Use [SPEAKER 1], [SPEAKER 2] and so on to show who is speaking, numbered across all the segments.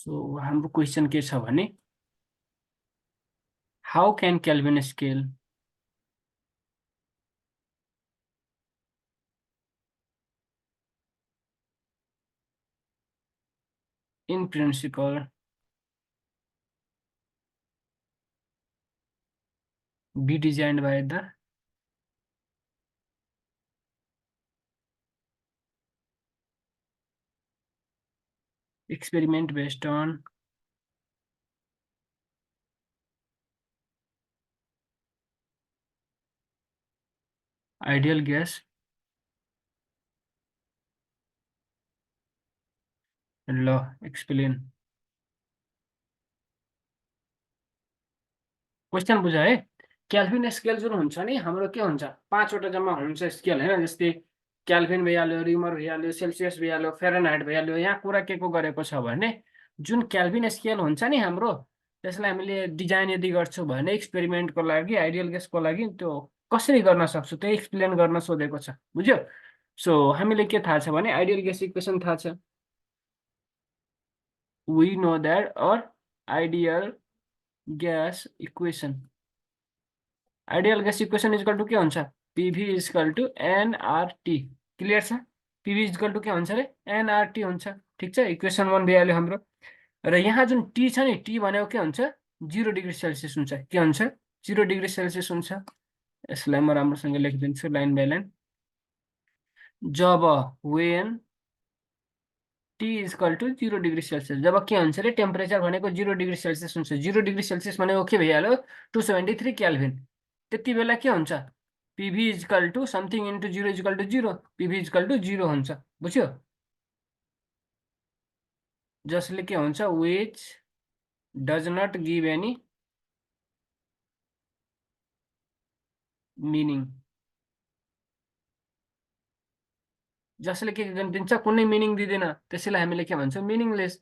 [SPEAKER 1] So हाम्रो question के छ भने how can Kelvin scale in principle be designed by the experiment based on ideal gas law explain question बुझ है Kelvin scale जुन हुन्छ नि हाम्रो के हुन्छ पाँचवटा जम्मा हुन्छ स्केल हैन जस्तै क्याल्भिन भइहाल्यो रिमर भइहाल्यो सेल्सियस भइहाल्यो फेरेनहाइट भइहाल्यो यहाँ कुरा के को गरेको छ भने जुन क्याल्भिन स्केल हुन्छ नि हाम्रो त्यसलाई हामीले डिजाइन यदि गर्छौँ भने एक्सपेरिमेन्टको लागि आइडियल गेसको लागि त्यो कसरी गर्न सक्छौँ त्यो एक्सप्लेन गर्न सोधेको छ बुझ्यो सो हामीले के थाहा छ भने आइडियल गेस इक्वेसन थाहा छ we know that or ideal gas equation ideal gas equation equal to के हुन्छ PV is equal to NRT clear छ पिभी इजकल टु के हुन्छ रे एनआरटी हुन्छ ठिक छ इक्वेसन 1 भइहाल्यो हाम्रो र यहाँ जुन टी छ नि टी भनेको के हुन्छ 0 डिग्री सेल्सियस हुन्छ के हुन्छ 0 डिग्री सेल्सियस हुन्छ यसलाई म राम्रोसँग लेखिदिन्छु लाइन बाइ लाइन जब when T is equal to 0 degree Celsius जब के हुन्छ रे टेम्परेचर भनेको 0 डिग्री सेल्सियस हुन्छ 0 डिग्री सेल्सियस भनेको के भइहाल्यो 273 केल्भिन त्यति बेला के हुन्छ PV is equal to something into 0 equal to 0 PV is equal to 0 हुन्छ बुझ्यो जसले के हुन्छ which does not give any meaning जसले के दिन्छ कुनै मिनिङ दिँदैन त्यसैलाई हामीले के भन्छौँ मिनिङलेस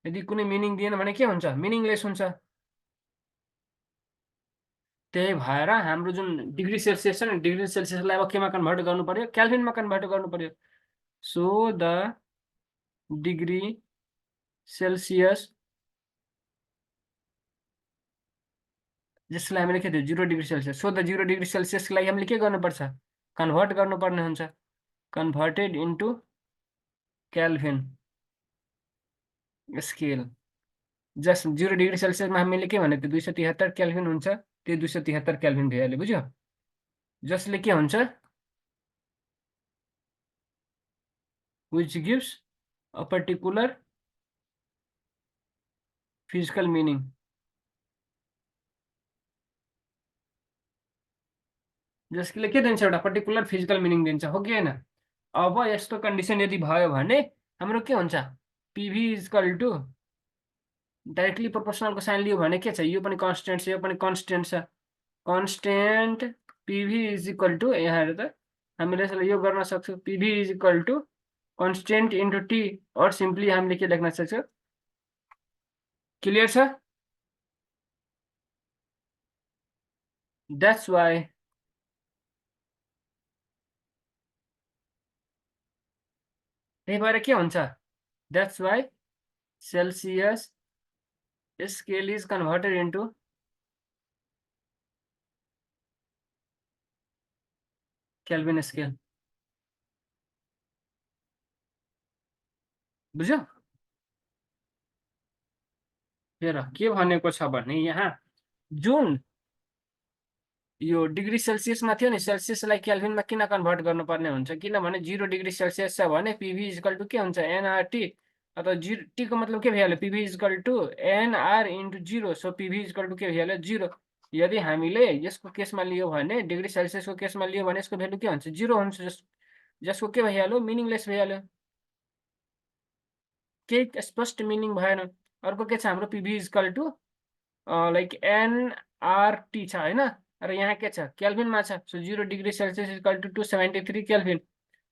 [SPEAKER 1] यदि कुनै मिनिङ दिएन भने के हुन्छ मिनिङलेस हुन्छ त्यही भएर हाम्रो जुन डिग्री सेल्सियस छ नि डिग्री सेल्सियसलाई अब केमा कन्भर्ट गर्नु पर्यो क्याल्भिनमा कन्भर्ट गर्नु पर्यो सो द डिग्री सेल्सियस जसलाई हामीले के थियो 0 degree Celsius so the 0 degree सेल्सियसको लागि हामीले के गर्नुपर्छ कन्भर्ट गर्नुपर्ने हुन्छ converted into Kelvin scale just 0 degree सेल्सियसमा हामीले के भनेको थियो 273 केल्भिन हुन्छ त्यो 273 केल्भिन भइहाल्यो बुझ्यो जसले के हुन्छ which gives a particular physical meaning जसले के दिन्छ एउटा पर्टिकुलर फिजिकल मिनिङ दिन्छ हो कि हैन अब यस्तो कन्डिसन यदि भयो भने हाम्रो के हुन्छ पिभी इजकल टु डाइरेक्टली प्रोपोर्सनलको साइन लियो भने के छ यो पनि कन्स्टेन्ट छ यो पनि कन्स्टेन्ट छ constant PV is equal to यहाँ हेर त हामीले यसलाई यो गर्न सक्छौँ PV is equal to constant into T or simply हामीले के लेख्न सक्छौँ क्लियर छ द्याट्स वाइ त्यही भएर के हुन्छ that's why Celsius scale is converted into Kelvin scale बुझ्यो हेर के भनेको छ भने यहाँ जुन यो डिग्री सेल्सियसमा थियो नि सेल्सियसलाई केल्भिनमा किन कन्भर्ट गर्नुपर्ने हुन्छ किनभने 0 डिग्री सेल्सियस छ भने पिभी इजकल टु के हुन्छ एनआरटी अथवा टी को मतलब के भइहाल्यो PV is equal to NR into 0 so PV is equal to के भइहाल्यो 0 यदि हामीले यसको केसमा लियो भने डिग्री सेल्सियसको केसमा लियो भने यसको भ्यालु के हुन्छ 0 हुन्छ जसको के भइहाल्यो मिनिङलेस भइहाल्यो केही स्पष्ट मिनिङ भएन अर्को के छ हाम्रो PV is equal to like NRT छ हैन र यहाँ के छ केल्भिनमा छ so 0 degree Celsius equal to 273 kelvin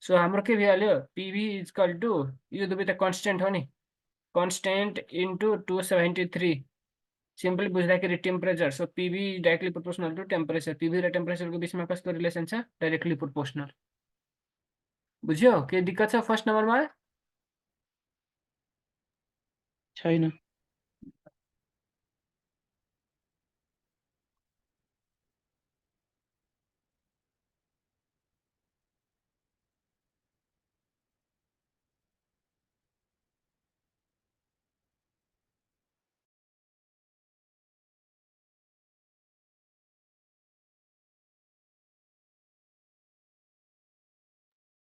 [SPEAKER 1] so हाम्रो के भइहाल्यो पिभी इक्वल टु यो दुवै त कन्स्टेन्ट हो नि कन्स्टेन्ट इन्टु 273 सिम्पली बुझ्दाखेरि temperature so PV directly proportional to temperature PV र टेम्परेचरको बिचमा कस्तो रिलेसन छ डाइरेक्टली प्रोपोर्सनल बुझ्यो के दिक्कत छ फर्स्ट नम्बरमा
[SPEAKER 2] छैन।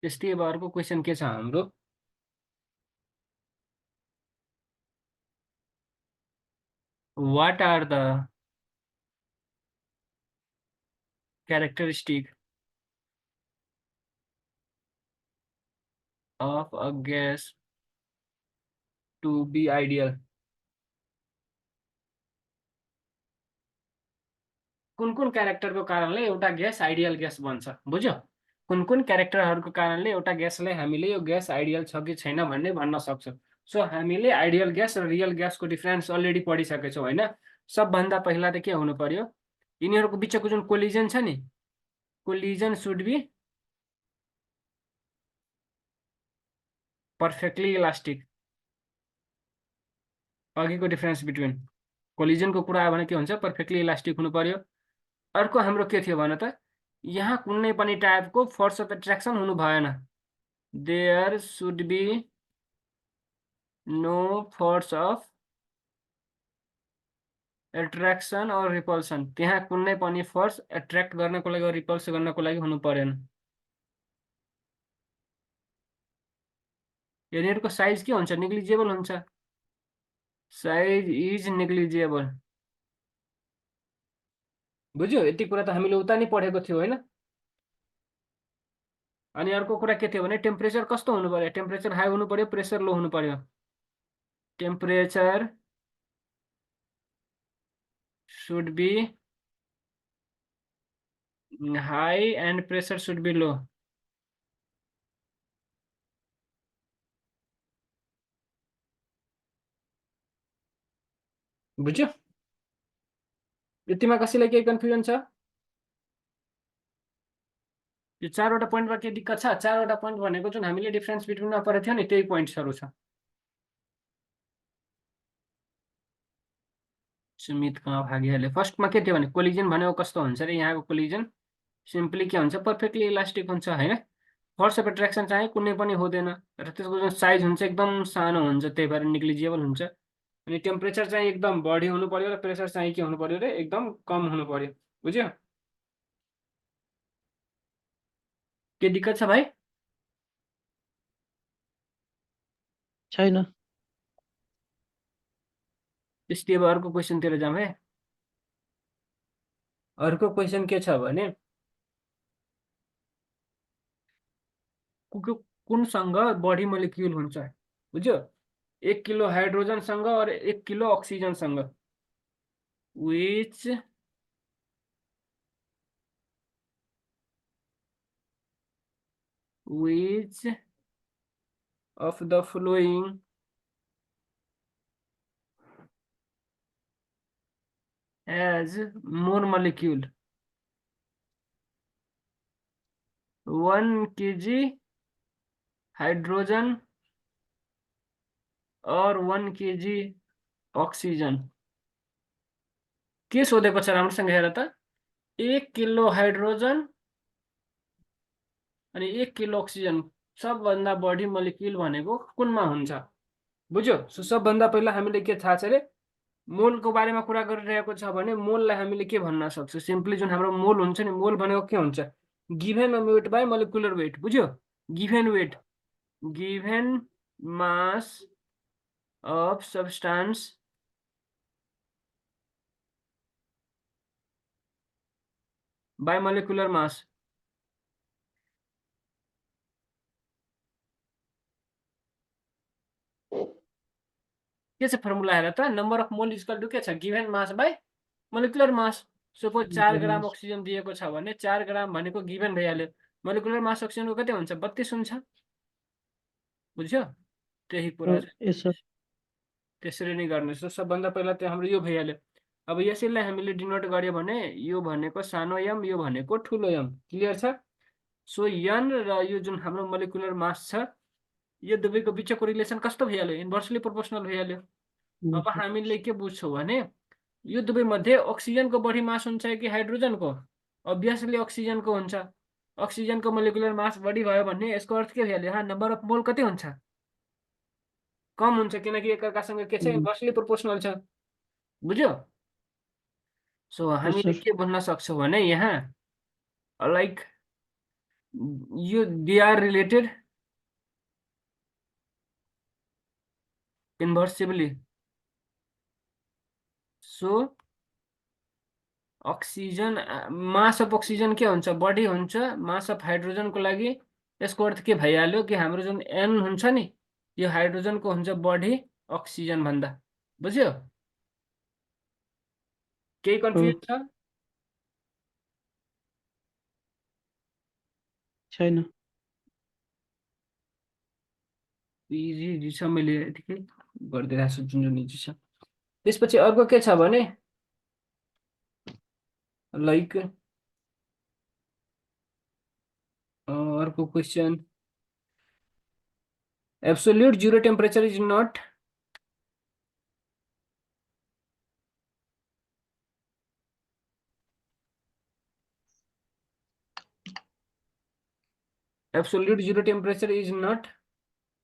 [SPEAKER 1] त्यस्तै अब अर्को क्वेसन के छ हाम्रो, what are the characteristic of a gas to be ideal? कुन कुन क्यारेक्टरको कारणले एउटा ग्यास आइडियल ग्यास बन्छ, बुझ्यो? कुन कुन क्यारेक्टरहरूको कारणले एउटा ग्यासलाई हामीले यो ग्यास आइडियल छ कि छैन भन्ने भन्न सक्छौँ। सो हामीले आइडियल ग्यास र रियल ग्यासको डिफरेन्स अलरेडी पढिसकेको छौँ होइन। सबभन्दा पहिला त के हुनु पर्यो, यिनीहरूको बिचको जुन कोलिजन छ नि, collision should be perfectly elastic. अघिको डिफरेन्स बिट्विन कोलिजनको कुरा आयो भने के हुन्छ, पर्फेक्टली इलास्टिक हुनु पर्यो। अर्को हाम्रो के थियो भन त, यहाँ कुनै पनि टाइपको फोर्स अफ एट्र्याक्सन हुनु भएन। There should be no force of attraction or repulsion. त्यहाँ कुनै पनि फोर्स एट्र्याक्ट गर्नको लागि रिपल्स गर्नको लागि हुनु परेन। यिनीहरूको साइज के हुन्छ, नेग्लिजिबल हुन्छ। Size is negligible. बुझ्यो? यति कुरा त हामीले उता नै पढेको थियो होइन। अनि अर्को कुरा के थियो भने टेम्परेचर कस्तो हुनु पर्यो, टेम्परेचर हाई हुनु पर्यो, प्रेसर लो हुनु पर्यो। Temperature should be high and pressure should be low. बुझ्यो? यतिमा कसैलाई केही कन्फ्युजन छ? यो चारवटा पोइन्टमा के दिक्कत छ? चारवटा पोइन्ट भनेको जुन हामीले डिफरेन्स बिट्विनमा परेको थियो नि त्यही पोइन्ट्सहरू छ। सुमित कहाँ भागिहाल्यो। फर्स्टमा के थियो भने कोलिजन भनेको कस्तो हुन्छ रे, यहाँको कोलिजन सिम्पली के हुन्छ, पर्फेक्टली इलास्टिक हुन्छ होइन। फोर्स अफ एट्र्याक्सन चाहिँ कुनै पनि हुँदैन र त्यसको जुन साइज हुन्छ एकदम सानो हुन्छ, त्यही भएर निग्लिजिबल हुन्छ। अनि टेम्परेचर चाहिँ एकदम बढी हुनु पर्यो र प्रेसर चाहिँ के हुनु पर्यो रे, एकदम कम हुनु पर्यो। बुझ्यो? के दिक्कत छ भाइ?
[SPEAKER 2] छैन।
[SPEAKER 1] त्यस्तै अब अर्को क्वेसनतिर जाउँ है। अर्को क्वेसन के छ भने कुनसँग बढी मोलिक्युल हुन्छ, बुझ्यो? 1 किलो हाइड्रोजनसँग और 1 किलो अक्सिजनसँग। which of the following has more molecule, 1 kg hydrogen और 1 kg अक्सिजन। के सोधेको छ राम्रोसँग हेर त, 1 किलो हाइड्रोजन अनि 1 किलो अक्सिजन सबभन्दा बढी मोलिक्युल भनेको कुनमा हुन्छ? बुझ्यो? सो सबभन्दा पहिला हामीले के थाहा छ अरे, मोलको बारेमा कुरा गरिरहेको छ भने मोललाई हामीले के भन्न सक्छौँ, सिम्पली जुन हाम्रो मोल हुन्छ नि, मोल भनेको के हुन्छ, given weight by molecular weight. बुझ्यो? Given weight, given mass of substance by molecular mass. के छ फर्मुला हेर त, number of mole equal to के छ, given mass by molecular mass. Suppose 4 gram oxygen दिएको छ भने 4 ग्राम भनेको गिभेन भइहाल्यो, मोलिकुलर मास अक्सिजनको कति हुन्छ, 32 हुन्छ। बुझ्यो? त्यही कुरा छ, त्यसरी नै गर्ने। सो सबभन्दा पहिला त्यो हाम्रो यो भइहाल्यो। अब यसैलाई हामीले डिनोट गर्यो भने यो भनेको सानो एम, यो भनेको ठुलो एम। क्लियर छ? सो एन र यो जुन हाम्रो मोलिकुलर मास छ, यो दुवैको बिचको रिलेसन कस्तो भइहाल्यो, इन्भर्सली प्रोपोर्सनल भइहाल्यो। अब हामीले के बुझ्छौँ भने यो दुवै मध्ये अक्सिजनको बढी मास हुन्छ कि हाइड्रोजनको? अभियसली अक्सिजनको हुन्छ। अक्सिजनको मोलिकुलर मास बढी भयो भने यसको अर्थ के भइहाल्यो? यहाँ नम्बर अफ मोल कति हुन्छ? कम हुन्छ, किनकि एकअर्कासँग के छ? इन्भर्सली प्रोपोर्सनल छ। बुझ्यो? सो हामीले के भन्न सक्छौँ भने यहाँ लाइक यो they are related inversely. So oxygen mass of oxygen के हुन्छ? बढी हुन्छ मास अफ हाइड्रोजनको लागि। यसको अर्थ के भइहाल्यो कि हाम्रो जुन एन हुन्छ नि यो हाइड्रोजनको हुन्छ बढी अक्सिजन भन्दा। बुझ्यो? केही कन्फ्युजन छ?
[SPEAKER 2] छैन।
[SPEAKER 1] इजी छ, मैले यतिकै गरिदिइरहेको छु जुन जुन इजी छ। त्यसपछि अर्को के छ भने लाइक अर्को question, absolute zero temperature is not absolute zero temperature is not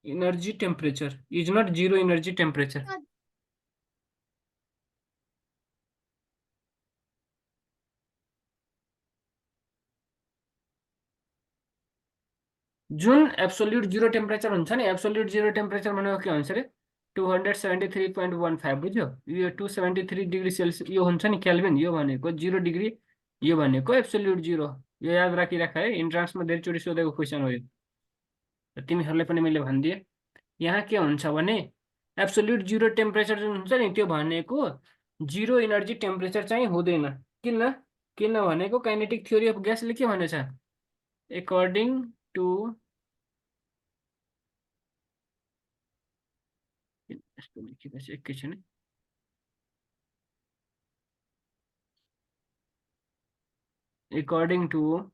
[SPEAKER 1] energy temperature, is not zero energy temperature. जुन एब्सोल्युट जीरो टेम्परेचर हुन्छ नि, एब्सोल्युट जीरो टेम्परेचर भनेको के हुन्छ अरे? 273.15। बुझ्यो? यो 273 डिग्री सेल्सियस यो हुन्छ नि केल्भिन, यो भनेको 0 डिग्री, यो भनेको एब्सोल्युट जीरो। यो याद राखिराख है, इन्ट्रान्समा धेरैचोटि सोधेको क्वेसन हो यो। तिमीहरूले पनि मैले भनिदिएँ। यहाँ के हुन्छ भने एब्सोल्युट जीरो टेम्परेचर जुन हुन्छ नि त्यो भनेको जीरो इनर्जी टेम्परेचर चाहिँ हुँदैन। किन? किन भनेको काइनेटिक थ्योरी अफ ग्यासले के भनेछ? एकर्डिङ टु यस्तो लेखेको छ, एकैछिन। According to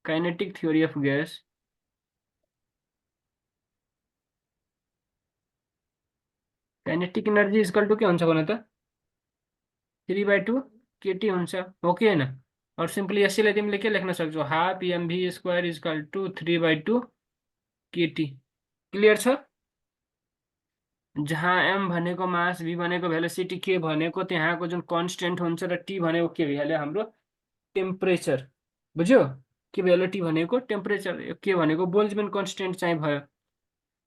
[SPEAKER 1] kinetic theory of gas, kinetic energy is equal to के हुन्छ भने त 3/2 kT हुन्छ, हो कि हैन? और सिम्पली यसैलाई तिमीले के लेख्न सक्छौ? Half mv square is equal to 3/2 kT। Clear छ? जहाँ m भनेको मास, v भनेको भेलोसिटी, k भनेको त्यहाँको जुन कन्स्टेन्ट हुन्छ र t भनेको के भइहाल्यो? हाम्रो टेम्परेचर। बुझ्यो? के भइहाल्यो? t भनेको टेम्परेचर, के भनेको बोल्ट्जम्यान कन्स्टेन्ट चाहिँ भयो।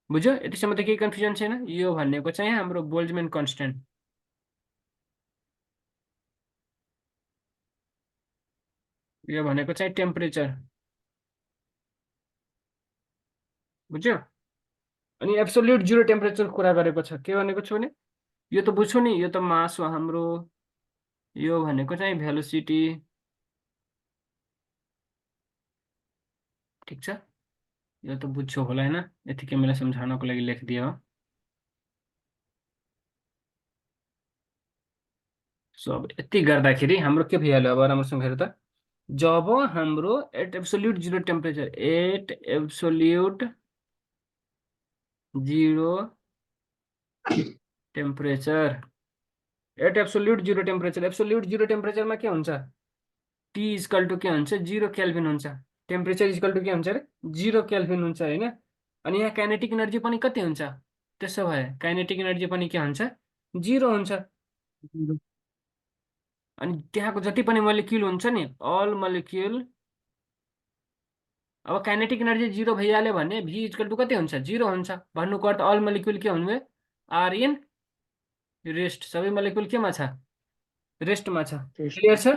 [SPEAKER 1] बुझ्यो? यतिसम्म त केही कन्फ्युजन छैन? यो भनेको चाहिँ हाम्रो बोल्ट्जम्यान कन्स्टेन्ट, यो भनेको चाहिँ टेम्परेचर। बुझ्यो? अनि एब्सोल्युट जीरो टेम्परेचर कुरा गरेको छ। के भनेको छु भने यो त बुझ्छौ नि, यो त मास हो हाम्रो, यो भनेको चाहिँ भेलोसिटी। ठिक छ? यो त बुझ्छौ होला हैन? यतिकै मलाई सम्झाउनको लागि लेखिदिए हो। सो अब यति गर्दाखेरि हाम्रो के भइहाल्यो? अब राम्रोसँग हेर त, जब हाम्रो at absolute zero temperature, at absolute zero temperature, at absolute zero temperature, absolute zero टेम्परेचरमा के हुन्छ? टी इक्वल टु के हुन्छ? 0 केल्भिन हुन्छ। टेम्परेचर इक्वल टु के हुन्छ अरे? 0 केल्भिन हुन्छ हैन? अनि यहाँ काइनेटिक एनर्जी पनि कति हुन्छ? त्यसो भए काइनेटिक एनर्जी पनि के हुन्छ? 0 हुन्छ। अनि त्यहाँको जति पनि मोलिक्युल हुन्छ नि, अल मोलिक्युल, अब काइनेटिक एनर्जी 0 भइहाल्यो भने v इक्वल टु कति हुन्छ? 0 हुन्छ। भन्नुको अर्थ अल मोलिक्युल के हुने? Are in rest. सबै मोलिक्युल केमा छ? रेस्टमा छ। क्लियर छ?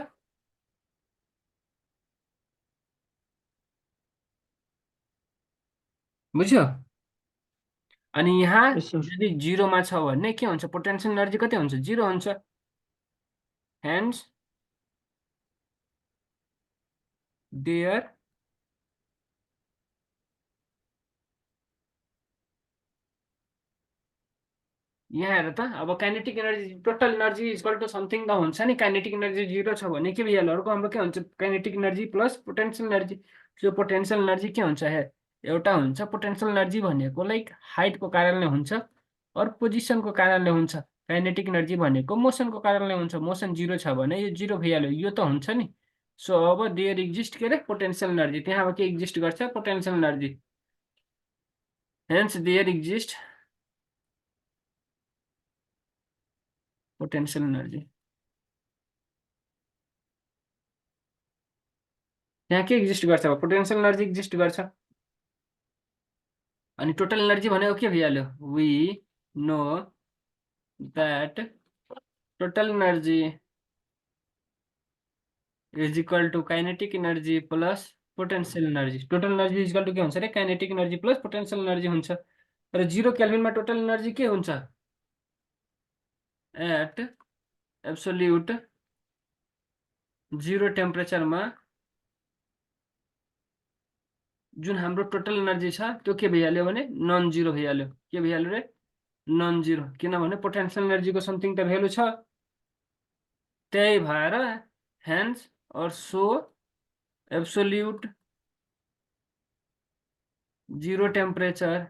[SPEAKER 1] बुझ्यो? अनि यहाँ यदि 0 मा छ भने के हुन्छ? पोटेन्शियल एनर्जी कति हुन्छ? 0 हुन्छ। हेन्स देयर यहाँ हेर त, अब kinetic energy total energy equal to something त हुन्छ नि। काइनेटिक एनर्जी 0 छ भने के भइहाल्यो? अर्को हाम्रो के हुन्छ? Kinetic energy plus potential energy. त्यो पोटेन्शियल एनर्जी के हुन्छ? एउटा हुन्छ पोटेन्शियल एनर्जी भनेको लाइक हाइटको कारणले हुन्छ और पोजिसनको कारणले हुन्छ। काइनेटिक एनर्जी भनेको मोसनको कारणले हुन्छ, मोसन जिरो छ भने यो जिरो भइहाल्यो, यो त हुन्छ नि। सो अब देयर एक्जिस्ट के अरे पोटेन्सियल एनर्जी, त्यहाँ अब के एक्जिस्ट गर्छ, potential energy. Hence there exist potential energy. त्यहाँ के एक्जिस्ट गर्छ, पोटेन्सियल एनर्जी एक्जिस्ट गर्छ। अनि टोटल एनर्जी भनेको के भइहाल्यो, we know that total energy is equal to kinetic energy plus potential energy. Total energy is equal to के हुन्छ रे, kinetic energy plus potential energy हुन्छ। र 0 केल्भिनमा टोटल एनर्जी के हुन्छ, एट एब्सोल्युट 0 टेम्परेचरमा जुन हाम्रो टोटल एनर्जी छ त्यो के भइहाल्यो भने नन जिरो भइहाल्यो। के भइहाल्यो रे, नन जिरो, किनभने पोटेन्सियल एनर्जीको समथिङ त भ्यालु छ। त्यही भएर hence or so absolute 0 temperature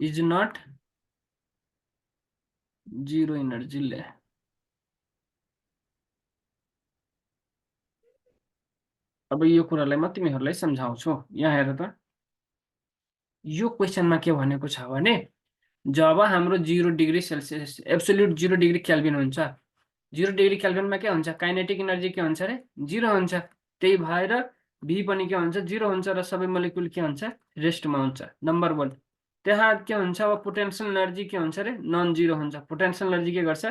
[SPEAKER 1] is not zero energy. ले अब यो कुरालाई म तिमीहरूलाई सम्झाउँछु। यहाँ हेर त, यो क्वेसनमा के भनेको छ भने जब हाम्रो 0 degree Celsius absolute 0 degree Calvin हुन्छ, 0 डिग्री केल्भिनमा के हुन्छ, काइनेटिक एनर्जी के हुन्छ रे, जिरो हुन्छ। त्यही भएर भी पनि के हुन्छ, जिरो हुन्छ र सबै मोलिकुल के हुन्छ, रेस्टमा हुन्छ। नम्बर 1 त्यहाँ के हुन्छ, अब पोटेन्सियल एनर्जी के हुन्छ रे, नन जिरो हुन्छ। पोटेन्सियल एनर्जी के गर्छ,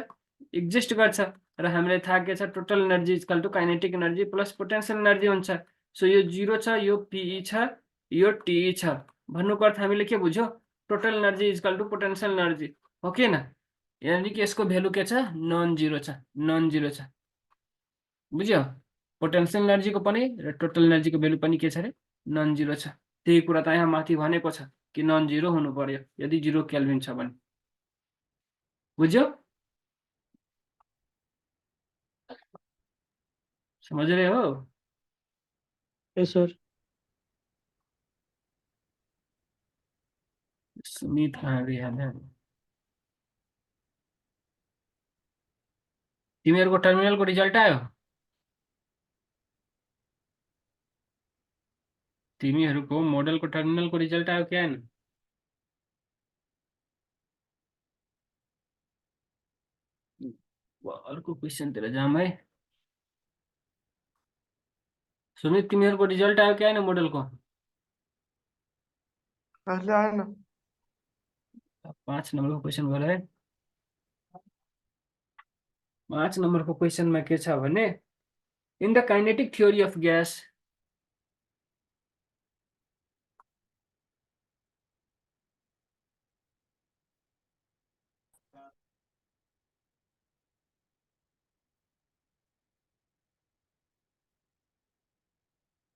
[SPEAKER 1] एक्जिस्ट गर्छ। र हामीलाई थाहा के छ, total energy equal to kinetic energy plus potential energy हुन्छ। सो यो जिरो छ, यो पिई छ, यो टिई छ। भन्नुको अर्थ हामीले के बुझ्यो, total energy equal to potential energy हो कि न। यानी कि यसको भ्यालु के छ, नन जिरो छ, नन जिरो छ। बुझ्यो, पोटेन्सियल एनर्जीको पनि र टोटल एनर्जीको भ्यालु पनि के छ रे, नन जिरो छ। त्यही कुरा त यहाँ माथि भनेको छ कि नन जिरो हुनु पर्यो यदि 0 केल्भिन छ भने। बुझ्यो, समझ रहे हो।
[SPEAKER 2] यस सर।
[SPEAKER 1] सुमित कहाँ गया है। तिमीहरूको टर्मिनलको रिजल्ट आयो, तिमीहरूको मोडलको टर्मिनलको रिजल्ट आयो कि आएन। अर्को क्वेसनतिर जाऊँ है। सुमित तिमीहरूको रिजल्ट आयो कि आएन मोडलको।
[SPEAKER 3] अहिले आएन।
[SPEAKER 1] 5 नम्बरको क्वेसन भयो है। 5 नम्बरको क्वेसनमा के छ भने in the kinetic theory of gas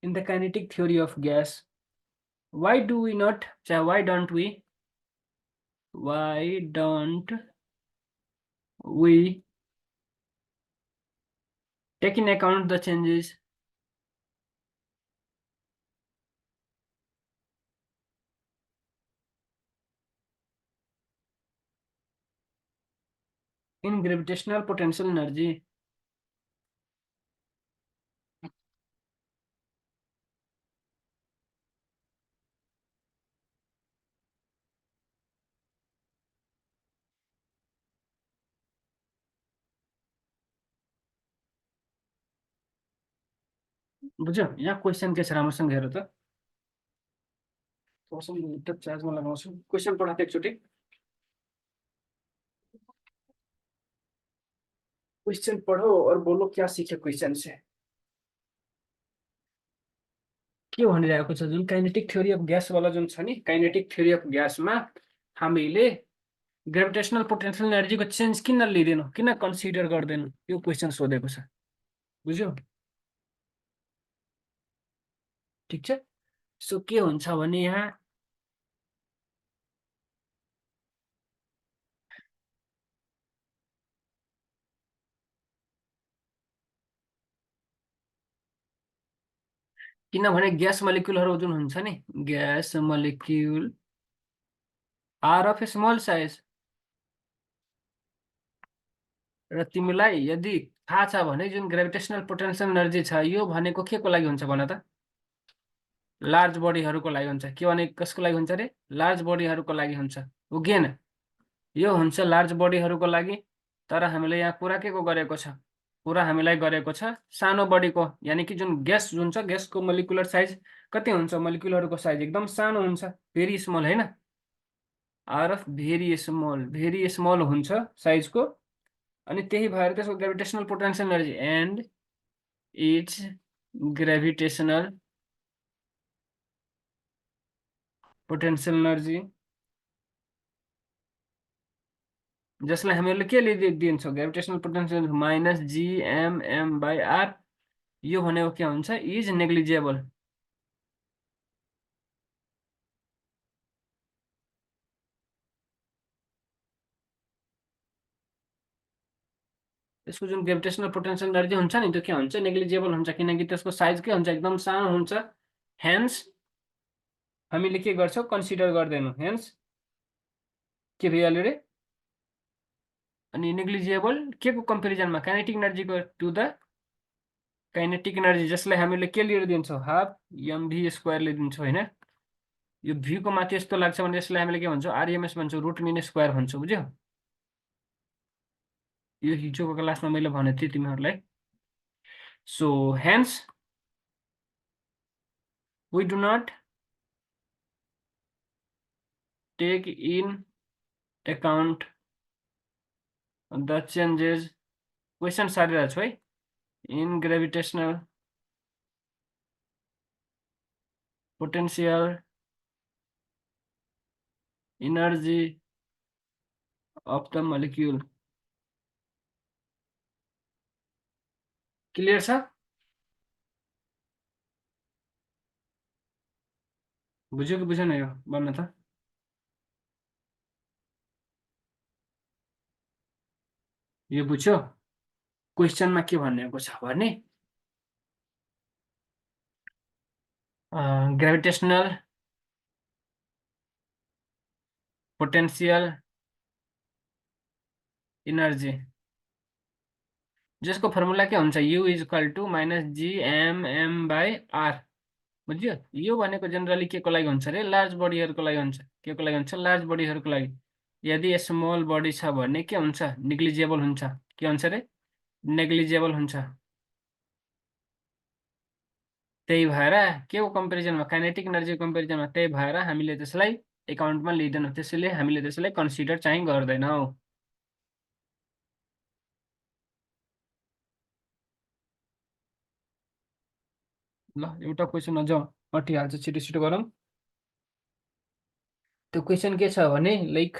[SPEAKER 1] in the kinetic theory of gas, why do we not, why don't we take in account the changes in gravitational potential energy? बुझ्यो, यहाँ क्वेसन के छ राम्रोसँग हेर त। ल्यापटप चार्जमा लगाउँछु, क्वेसन पढाएको एकचोटि। क्वेश्चन पढ़ो और बोलो क्या सीखे क्वेश्चन से। के भनिरहेको छ, जुन काइनेटिक थ्योरी अफ ग्यास वाला जुन छ नि, काइनेटिक थ्योरी अफ ग्यासमा हामीले ग्रेभिटेसनल पोटेन्शियल एनर्जीको चेन्ज किन लिँदैनौँ, किन कन्सिडर गर्दैनौँ, यो क्वेसन सोधेको छ। बुझ्यो, ठिक छ। सो के हुन्छ भने यहाँ किनभने ग्यास मलिक्युलहरू जुन हुन्छ नि, gas molecule are of small size. र तिमीलाई यदि थाहा छ भने जुन ग्रेभिटेसनल पोटेन्सियल एनर्जी छ यो भनेको के को लागि हुन्छ भन त? लार्ज बडीहरूको लागि हुन्छ। के भने कसको लागि हुन्छ रे? लार्ज बडीहरूको लागि हुन्छ। उगेन यो हुन्छ लार्ज बडीहरूको लागि। तर हामीले यहाँ कुरा के को गरेको छ? कुरा हामीलाई गरेको छ सानो बडीको, यानी कि जुन ग्यास जुन छ ग्यासको मोलिकुलर साइज कति हुन्छ? मोलिकुलरको साइज एकदम सानो हुन्छ, भेरी स्मल हैन? आर अफ भेरी स्मल हुन्छ साइजको। अनि त्यही भएर त्यसको gravitational potential energy and it's gravitational potential energy, जसलाई हामीले के दिन्छौँ? Gravitational potential minus GMM/R। यो भनेको के हुन्छ? Is negligible. त्यसको जुन ग्रेभिटेसनल पोटेन्सियल एनर्जी हुन्छ नि त्यो के हुन्छ? नेग्लिजिबल हुन्छ, किनकि त्यसको साइज के हुन्छ? एकदम सानो हुन्छ। हेन्स हामीले के गर्छौँ? कन्सिडर गर्दैनौँ। हेन्स के भइहाल्यो रे? अनि नेग्लिजिबल के को कम्पेरिजनमा? काइनेटिक एनर्जीको टु द काइनेटिक एनर्जी, जसलाई हामीले के लिएर दिन्छौँ? हाफ mv² दिन्छौँ हैन? यो v को माथि यस्तो लाग्छ भने यसलाई हामीले के भन्छौँ? RMS भन्छौँ, रुट मिन स्क्वायर भन्छौँ। बुझ्यो? यो हिजोको क्लासमा मैले भनेको थिएँ तिमीहरूलाई। So hence we do not take in account the changes, question सारिरहेको छु है, in gravitational potential energy of the molecule। Clear छ? बुझ्यो कि बुझेन यो? भन्न त। यो बुझ्यो? क्वेसनमा के भनेको छ भने ग्रेभिटेसनल पोटेन्सियल इनर्जी, जिसको फर्मुला के हुन्छ? U is equal to minus GMM/R। बुझ्यो? यो भनेको जेनरली के को लागि हुन्छ रे? लार्ज बडीहरूको लागि हुन्छ। के को लागि हुन्छ? लार्ज बडीहरूको लागि। यदि स्मल बडी छ भने के हुन्छ? नेग्लिजिबल हुन्छ। के हुन्छ रे? नेग्लिजिबल हुन्छ। त्यही भएर के को कम्पेरिजनमा? काइनेटिक एनर्जीको कम्पेरिजनमा। त्यही भएर हामीले त्यसलाई एकाउन्टमा लिँदैनौँ, त्यसैले हामीले त्यसलाई कन्सिडर चाहिँ गर्दैनौँ। ल एउटा क्वेसन अझ अटिहाल्छ, छिटो छिटो गरौँ। त्यो क्वेसन के छ भने लाइक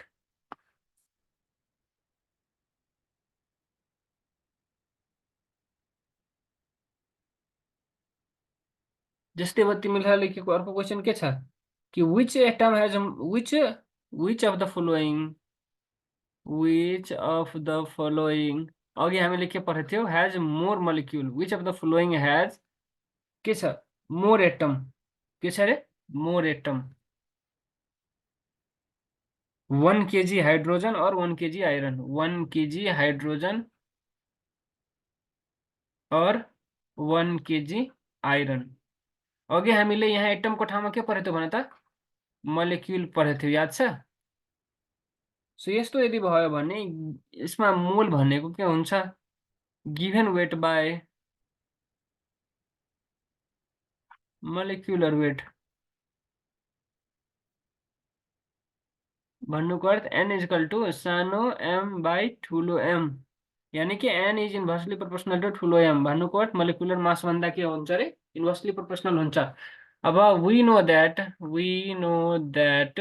[SPEAKER 1] जस्तै अब तिमीलाई लेखेको अर्को क्वेसन के छ कि which atom has which of the following अघि हामीले के पढेको थियौँ? Has more molecule. Which of the following has के छ? More atom. के छ रे? More atom. 1 kg हाइड्रोजन और 1 kg आयरन। 1 kg हाइड्रोजन और 1 kg आयरन। अघि हामीले यहाँ एटमको ठाउँमा के पढेको थियो भने त? मोलिक्युल पढेको थियो, याद छ? सो यस्तो यदि भयो भने यसमा मोल भनेको के हुन्छ? Given weight by molecular weight. भन्नुको अर्थ n इज इक्वल टू सानो m/, ठुलो m, यानी कि n is inversely proportional to ठुलो m। भन्नुको अर्थ मोलिकुलर मास भन्दा के हुन्छ रे? इन्भर्सली प्रोपोर्सनल हुन्छ। अब वी नो दैट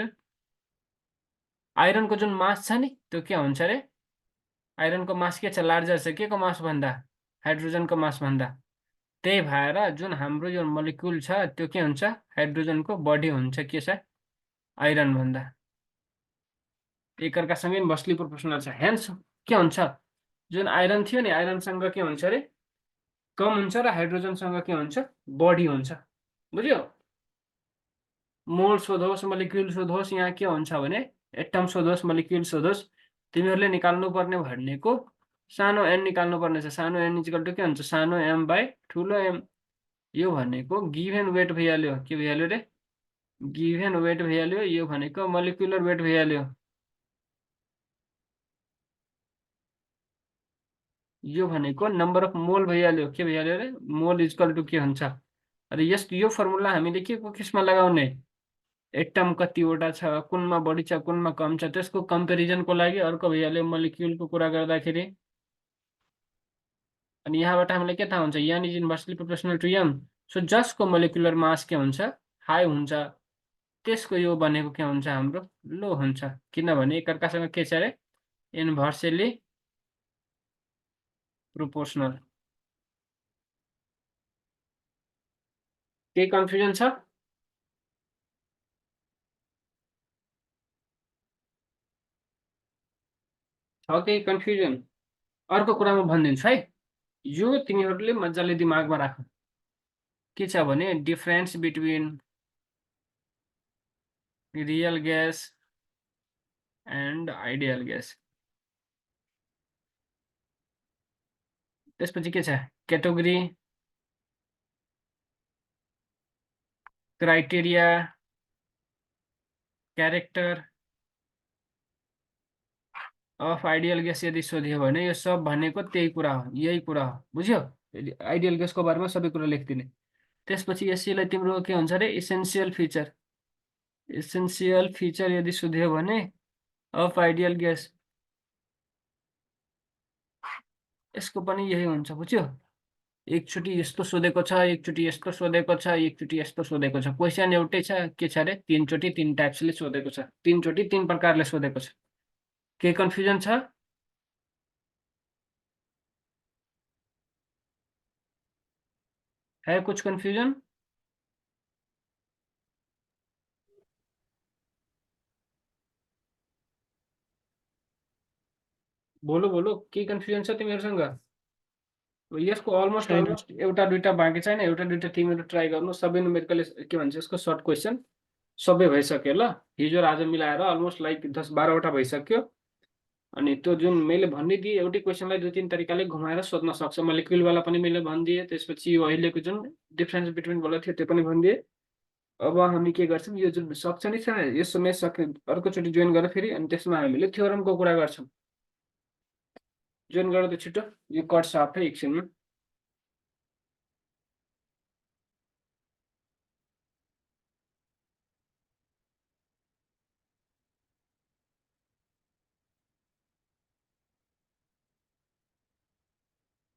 [SPEAKER 1] आइरनको जुन मास छ नि त्यो के हुन्छ रे? आइरनको मास के छ? लार्जर छ के को मास भन्दा? हाइड्रोजनको मास भन्दा। त्यही भएर जुन हाम्रो यो मोलिक्युल छ त्यो के हुन्छ? हाइड्रोजनको बढी हुन्छ के छ? आइरन भन्दा। एकअर्कासँगै इन्भर्सली प्रोपोर्सनल छ। हेन्स के हुन्छ? जुन आइरन थियो नि आइरनसँग के हुन्छ रे? कम हुन्छ र हाइड्रोजनसँग के हुन्छ? बढी हुन्छ। बुझ्यो? मोल सोधोस् मोलिक्युल सोधोस् यहाँ के हुन्छ भने एटम सोधोस् मोलिक्युल सोधोस् तिमीहरूले निकाल्नुपर्ने भनेको सानो n निकाल्नुपर्ने छ। सानो n इक्वल टु के हुन्छ सानो m बाई ठुलो m। यो भनेको गिभेन वेट भइहाल्यो। के भइहाल्यो रे गिभेन वेट भइहाल्यो। यो भनेको मोलिकुलर वेट भइहाल्यो। यो भनेको नम्बर अफ मोल भइहाल्यो। के भइहाल्यो रे मोल इक्वल टु के हुन्छ। अरे यो फर्मुला हामीले के को केसमा लगाउने एटम कतिवटा छ कुनमा बढी छ कुनमा कम छ त्यसको कम्पेरिजनको लागि अर्को भइहाल्यो मोलिक्युलको कुरा गर्दाखेरि। अनि यहाँबाट हामीलाई के थाहा हुन्छ n is inversely proportional to m। So जसको मोलिकुलर मास के हुन्छ हाई हुन्छ त्यसको यो भनेको के हुन्छ हाम्रो लो हुन्छ। किनभने एकअर्कासँग के छ अरे इन्भर्सली प्रोपोर्सनल। केही कन्फ्युजन छ? केही कन्फ्युजन? अर्को कुरा म भनिदिन्छु है। यो तिमीहरूले मजाले दिमागमा राख। के छ भने difference between real gas and ideal gas. त्यसपछि के छ category criteria character of ideal gas यदि सोधियो भने यो सब भनेको त्यही कुरा हो यही कुरा हो। बुझ्यो? आइडियल ग्यासको बारेमा सबै कुरा लेखिदिने। त्यसपछि यसैलाई तिम्रो के हुन्छ अरे इसेन्सियल फिचर। इसेन्सियल फिचर यदि सोध्यो भने अफ आइडियल ग्यास यसको पनि यही हुन्छ। बुझ्यो? एकचोटि यस्तो सोधेको छ एकचोटि यस्तो सोधेको छ एकचोटि यस्तो सोधेको छ। क्वेसन एउटै छ के छ अरे तीनचोटि तीन टाइप्सले सोधेको छ। तीनचोटि तीन प्रकारले सोधेको छ। के कन्फ्युजन छ? है कुछ कन्फ्युजन? बोलो बोलो के कन्फ्युजन छ तिमीहरूसँग? यसको अलमोस्ट
[SPEAKER 2] छैन।
[SPEAKER 1] अलमोस्ट एउटा दुईटा बाँकी छैन। एउटा दुईटा तिमीहरू ट्राई गर्नु। सबै नुमेरिकल के भन्छ यसको सर्ट क्वेसन सबै भइसक्यो ल। हिजो र आज मिलाएर अलमोस्ट लाइक 10-12वटा भइसक्यो। अनि त्यो जुन मैले भनिदिएँ एउटै क्वेसनलाई दुई तीन तरिकाले घुमाएर सोध्न सक्छ। मोलिक्युलवाला पनि मैले भनिदिएँ। त्यसपछि यो अहिलेको जुन डिफरेन्स बिट्विन वाला थियो त्यो पनि भनिदिएँ। अब हामी के गर्छौँ यो जुन सक्छ नि छैन यो समय सक्ने अर्कोचोटि जोइन गरेर फेरि अनि त्यसमा हामीले थ्योरमको कुरा गर्छौँ। जोइन गर त छिटो यो कट्छ आफै एकछिनमा।